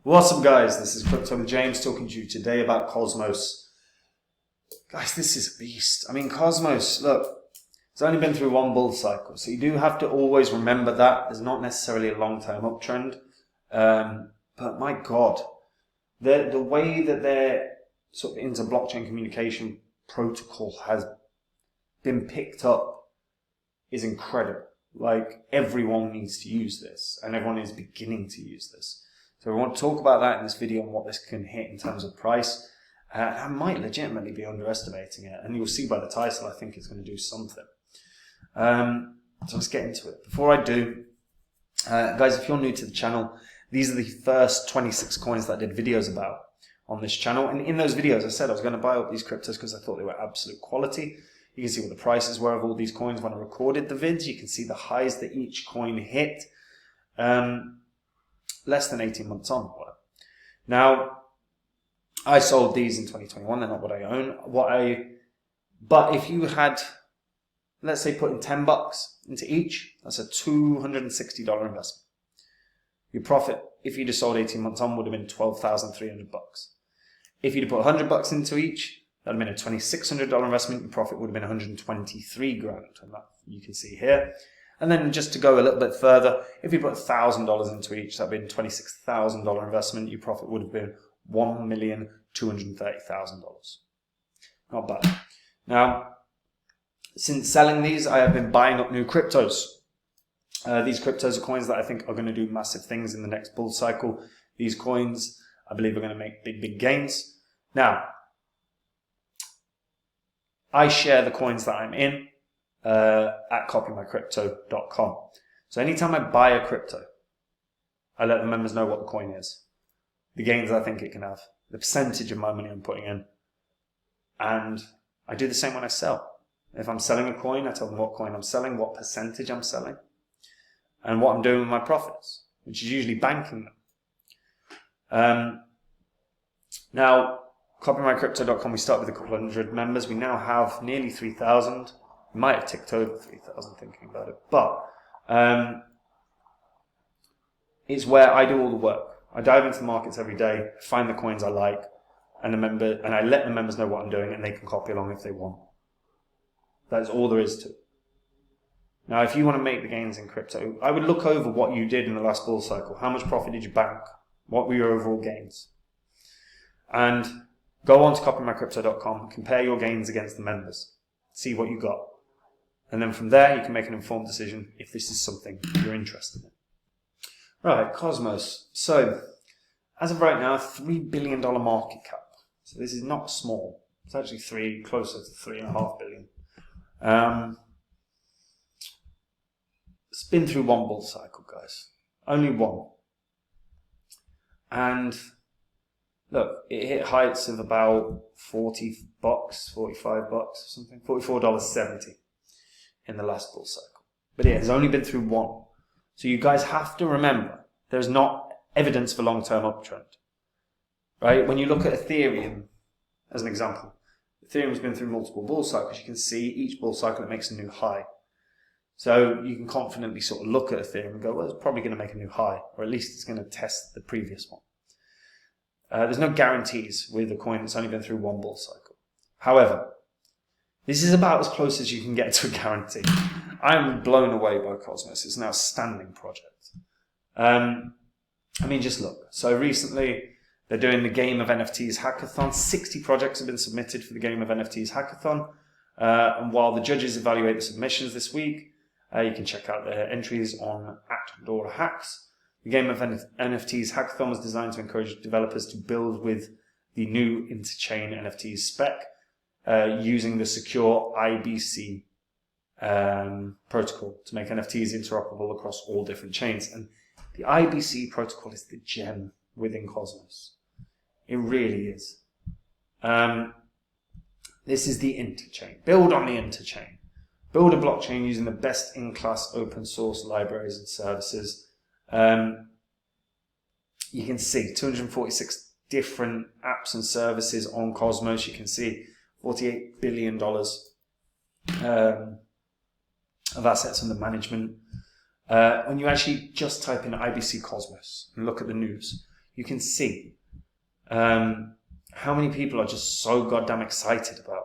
What's up, guys? This is Crypto with James talking to you today about Cosmos. Guys, this is a beast. I mean, Cosmos, look, it's only been through one bull cycle, so you do have to always remember that. There's not necessarily a long-term uptrend, but my God, the way that their sort of inter-blockchain communication protocol has been picked up is incredible. Like, everyone needs to use this, and everyone is beginning to use this. So we want to talk about that in this video and what this can hit in terms of price. I might legitimately be underestimating it, and you'll see by the title I think it's going to do something. So let's get into it. Before I do, guys, if you're new to the channel, these are the first 26 coins that I did videos about on this channel. And in those videos I said I was going to buy up these cryptos because I thought they were absolute quality. You can see what the prices were of all these coins when I recorded the vids. You can see the highs that each coin hit less than 18 months on. Now, I sold these in 2021. They're not what I own. But if you had, let's say, put in $10 into each, that's a $260 investment. Your profit, if you'd have sold 18 months on, would have been $12,300. If you'd have put $100 into each, that would have been a $2,600 investment. Your profit would have been 123 grand, and that you can see here. And then just to go a little bit further, if you put $1,000 into each, that would have been $26,000 investment. Your profit would have been $1,230,000. Not bad. Now, since selling these, I have been buying up new cryptos. These cryptos are coins that I think are going to do massive things in the next bull cycle. These coins, I believe, are going to make big gains. Now, I share the coins that I'm in at copymycrypto.com. So anytime I buy a crypto, I let the members know what the coin is, the gains I think it can have, the percentage of my money I'm putting in. And I do the same when I sell. If I'm selling a coin, I tell them what coin I'm selling, what percentage I'm selling, and what I'm doing with my profits, which is usually banking them. Now, copymycrypto.com, we started with a couple hundred members. We now have nearly 3,000. We might have ticked over 3,000 thinking about it. But it's where I do all the work. I dive into the markets every day, find the coins I like, and I let the members know what I'm doing, and they can copy along if they want. That's all there is to it. Now, if you want to make the gains in crypto, I would look over what you did in the last bull cycle. How much profit did you bank? What were your overall gains? And go on to copymycrypto.com, compare your gains against the members, see what you got. And then from there, you can make an informed decision if this is something you're interested in. Right, Cosmos. So, as of right now, $3 billion market cap. So this is not small. It's actually closer to $3.5 billion. It's been through one bull cycle, guys. Only one. And look, it hit heights of about $40, $45 or something, $44.70 in the last bull cycle. But it has only been through one. So you guys have to remember, there's not evidence for long-term uptrend. Right? When you look at Ethereum, as an example, Ethereum's been through multiple bull cycles. You can see each bull cycle it makes a new high. So you can confidently sort of look at Ethereum and go, well, it's probably going to make a new high, or at least it's going to test the previous one. There's no guarantees with a coin that's only been through one bull cycle. However, this is about as close as you can get to a guarantee. I'm blown away by Cosmos. It's an outstanding project. I mean, just look. So recently, they're doing the Game of NFTs hackathon. 60 projects have been submitted for the Game of NFTs hackathon. And while the judges evaluate the submissions this week, you can check out their entries on @DoraHacks. The Game of NFTs hackathon was designed to encourage developers to build with the new interchain NFTs spec using the secure IBC protocol to make NFTs interoperable across all different chains. And the IBC protocol is the gem within Cosmos. It really is. This is the interchain. Build on the interchain. Build a blockchain using the best in-class open source libraries and services. You can see 246 different apps and services on Cosmos. You can see $48 billion of assets under management. When you actually just type in IBC Cosmos and look at the news, you can see how many people are just so goddamn excited about,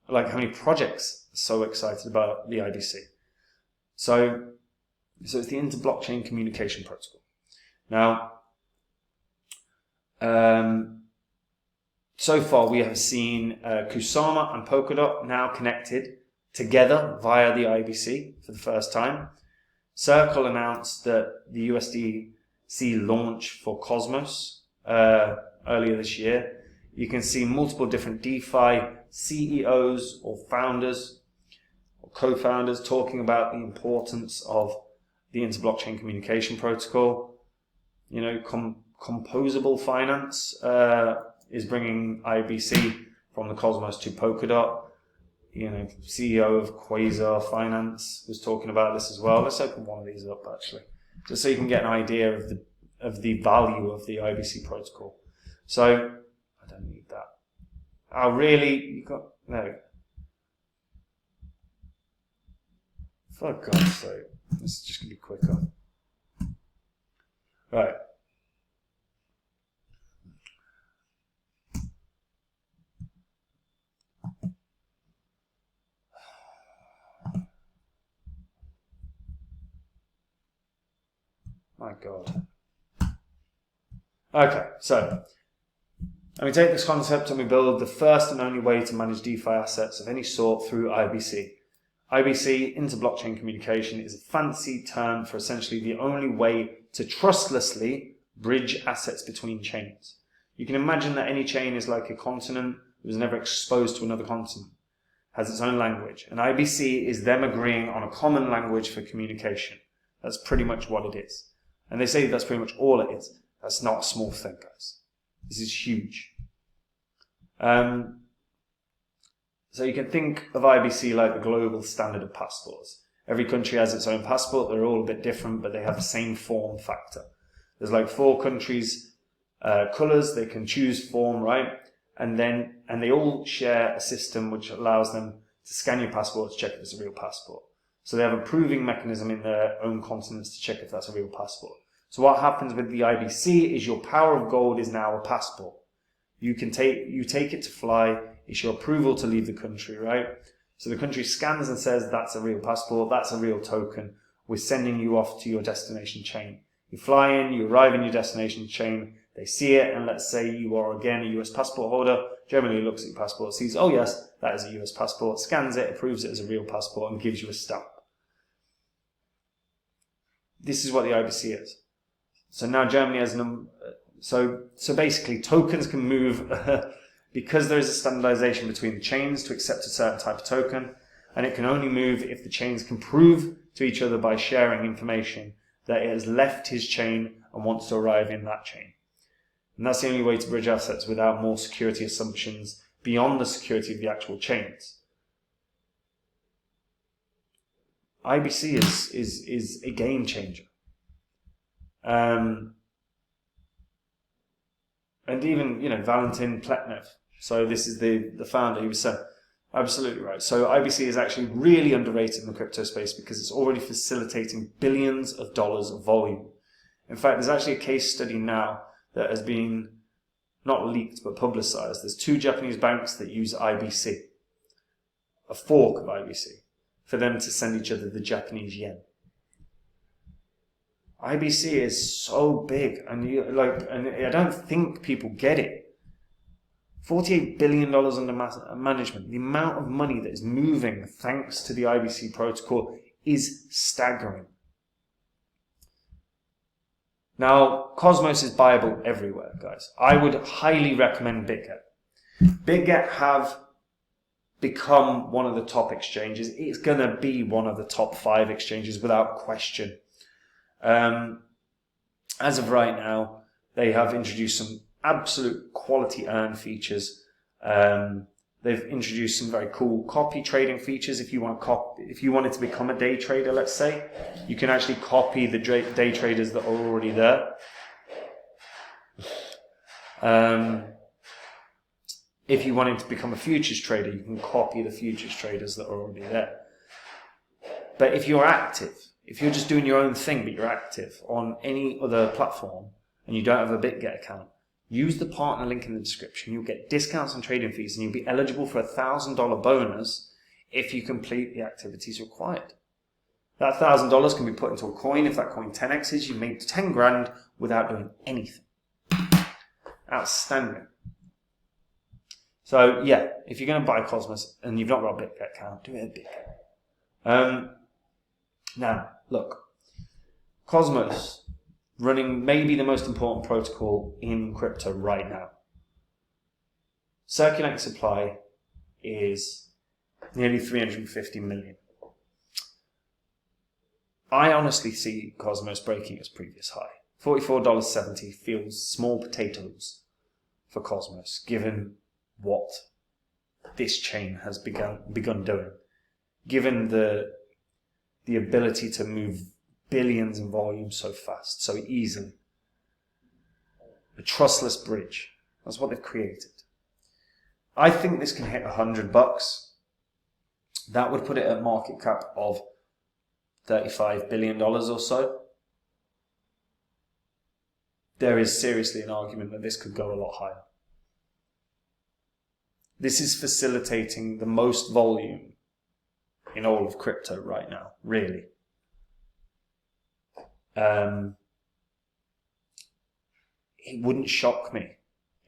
like how many projects are so excited about the IBC. So it's the inter-blockchain communication protocol. Now, so far we have seen Kusama and Polkadot now connected together via the IBC for the first time. Circle announced that the USDC launch for Cosmos earlier this year. You can see multiple different DeFi CEOs or founders or co-founders talking about the importance of the inter-blockchain communication protocol. You know, composable finance is bringing IBC from the Cosmos to Polkadot. You know, CEO of Quasar Finance was talking about this as well. Let's open one of these up actually, just so you can get an idea of the value of the IBC protocol. So I don't need that. Oh really? You got no. For God's sake, this is just gonna be quicker. Right. My God. Okay, so let me take this concept and we build the first and only way to manage DeFi assets of any sort through IBC. IBC, inter-blockchain communication, is a fancy term for essentially the only way to trustlessly bridge assets between chains. You can imagine that any chain is like a continent that was never exposed to another continent, has its own language, and IBC is them agreeing on a common language for communication. That's pretty much what it is. And they say that's pretty much all it is. That's not a small thing, guys. This is huge. So you can think of IBC like the global standard of passports. Every country has its own passport. They're all a bit different, but they have the same form factor. There's like 4 countries' colors. They can choose form, right? And they all share a system which allows them to scan your passport to check if it's a real passport. So they have a proving mechanism in their own continents to check if that's a real passport. So what happens with the IBC is your power of gold is now a passport. You take it to fly. It's your approval to leave the country, right? So the country scans and says that's a real passport, that's a real token. We're sending you off to your destination chain. You fly in, you arrive in your destination chain. They see it, and let's say you are again a US passport holder. Germany looks at your passport, sees, oh yes, that is a US passport, scans it, approves it as a real passport, and gives you a stamp. This is what the IBC is. So now Germany has so basically tokens can move because there is a standardization between the chains to accept a certain type of token, and it can only move if the chains can prove to each other by sharing information that it has left his chain and wants to arrive in that chain. And that's the only way to bridge assets without more security assumptions beyond the security of the actual chains. IBC is a game changer. And even, Valentin Pletnev. So this is the founder. He was saying, absolutely right. So IBC is actually really underrated in the crypto space because it's already facilitating billions of dollars of volume. In fact, there's actually a case study now that has been not leaked but publicized. There's 2 Japanese banks that use IBC, a fork of IBC, for them to send each other the Japanese yen. IBC is so big, and I don't think people get it. $48 billion under management. The amount of money that is moving thanks to the IBC protocol is staggering. Now, Cosmos is buyable everywhere, guys. I would highly recommend BitGet. BitGet have become one of the top exchanges. It's going to be one of the top 5 exchanges without question. As of right now, they have introduced some absolute quality earn features. They've introduced some very cool copy trading features. If you wanted to become a day trader, let's say, you can actually copy the day traders that are already there. If you wanted to become a futures trader, you can copy the futures traders that are already there. But if you're active, if you're just doing your own thing, but you're active on any other platform, and you don't have a BitGet account, use the partner link in the description. You'll get discounts on trading fees, and you'll be eligible for a $1,000 bonus if you complete the activities required. That $1,000 can be put into a coin. If that coin 10x's, you made 10 grand without doing anything. Outstanding. So yeah, if you're going to buy Cosmos and you've not got a BitGet account, do it at BitGet. Now, look, Cosmos running maybe the most important protocol in crypto right now. Circulating supply is nearly 350 million. I honestly see Cosmos breaking its previous high. $44.70 feels small potatoes for Cosmos, given what this chain has begun doing, given the ability to move billions in volume so fast, so easily. A trustless bridge. That's what they've created. I think this can hit $100. That would put it at market cap of $35 billion or so. There is seriously an argument that this could go a lot higher. This is facilitating the most volume in all of crypto right now, really. It wouldn't shock me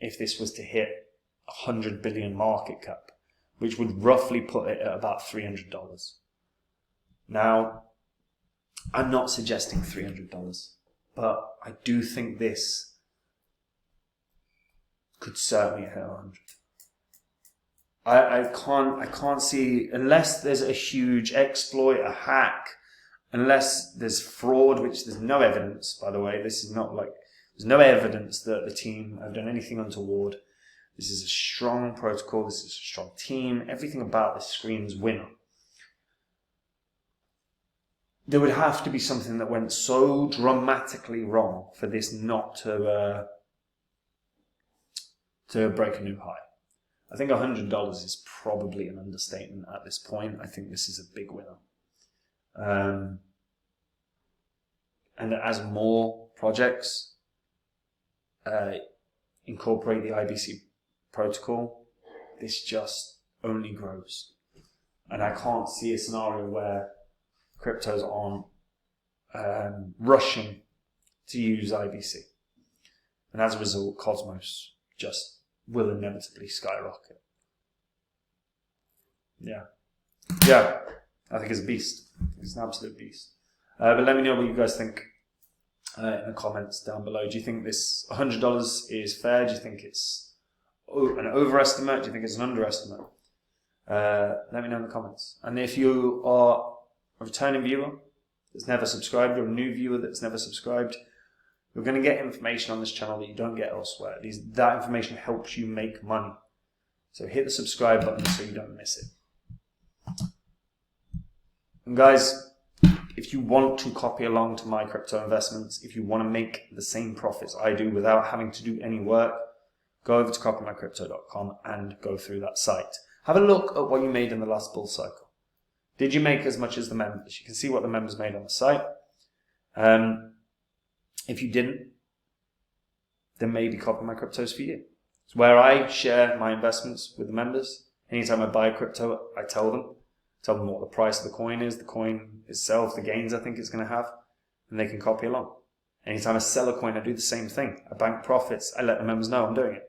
if this was to hit 100 billion market cap, which would roughly put it at about $300. Now, I'm not suggesting $300, but I do think this could certainly hit 100. I can't see, unless there's a huge exploit, a hack, unless there's fraud, which there's no evidence, by the way. This is not like, there's no evidence that the team have done anything untoward. This is a strong protocol, this is a strong team, everything about this screams winner. There would have to be something that went so dramatically wrong for this not to break a new high. I think $100 is probably an understatement at this point. I think this is a big winner. And as more projects incorporate the IBC protocol, this just only grows. And I can't see a scenario where cryptos aren't rushing to use IBC. And as a result, Cosmos just will inevitably skyrocket. Yeah, I think it's a beast. It's an absolute beast. But let me know what you guys think in the comments down below. Do you think this $100 is fair? Do you think it's an overestimate? Do you think it's an underestimate? Let me know in the comments. And if you are a returning viewer that's never subscribed, or a new viewer that's never subscribed, you're going to get information on this channel that you don't get elsewhere. That information helps you make money. So hit the subscribe button so you don't miss it. And guys, if you want to copy along to my crypto investments, if you want to make the same profits I do without having to do any work, go over to copymycrypto.com and go through that site. Have a look at what you made in the last bull cycle. Did you make as much as the members? You can see what the members made on the site. If you didn't, then maybe Copy My Crypto is for you. It's where I share my investments with the members. Anytime I buy crypto, I tell them what the price of the coin is, the coin itself, the gains I think it's going to have, and they can copy along. Anytime I sell a coin, I do the same thing. I bank profits. I let the members know I'm doing it.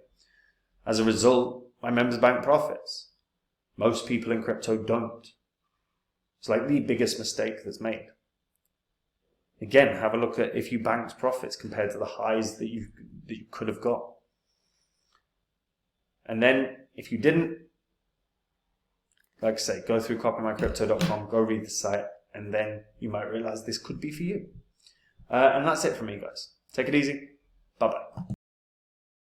As a result, my members bank profits. Most people in crypto don't. It's like the biggest mistake that's made. Again, have a look at if you banked profits compared to the highs that you could have got. And then, if you didn't, like I say, go through copymycrypto.com, go read the site, and then you might realize this could be for you. And that's it from me, guys. Take it easy. Bye-bye.